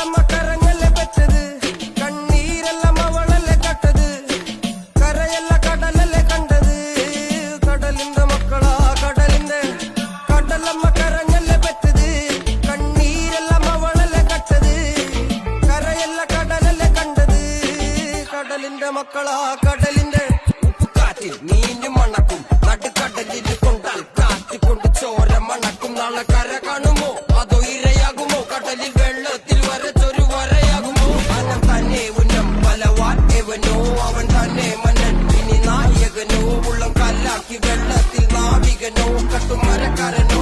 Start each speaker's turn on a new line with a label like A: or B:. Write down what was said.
A: കടലമ്മ കരഞ്ഞല്ലേ പെറ്റത് കണ്ണീരെല്ലാം അവളല്ലേ കട്ടത് കരയല്ല കടലല്ലേ കണ്ടത് കടലിന്റെ മക്കളാ കടലിന്റെ കടലമ്മ കരഞ്ഞല്ലേ പെറ്റത് കണ്ണീരെല്ലാം അവളല്ലേ കട്ടത് കരയല്ല കടലല്ലേ കണ്ടത് കടലിന്റെ മക്കളാ കടലിന്റെ ഉപ്പുകാറ്റിൽ മീനും മണക്കും നടുക്കടലിൽ കൊണ്ടാൽ കാറ്റ് കൊണ്ട് ചോര മണക്കും നാളെ കര കാണുമോ അതോ ഇരയാകുമോ കടലിൽ വെള്ളത്തിൽ വരച്ചൊരു വരയാകുമോ അനം തന്നെ ഉന്നം പലവാൻ എവനോ അവൻ തന്നെ മന്നൻ ഇനി നായകനോ ഉള്ളം കല്ലാക്കി വെള്ളത്തിൽ നാവികനോ കട്ടുമരക്കാരനോ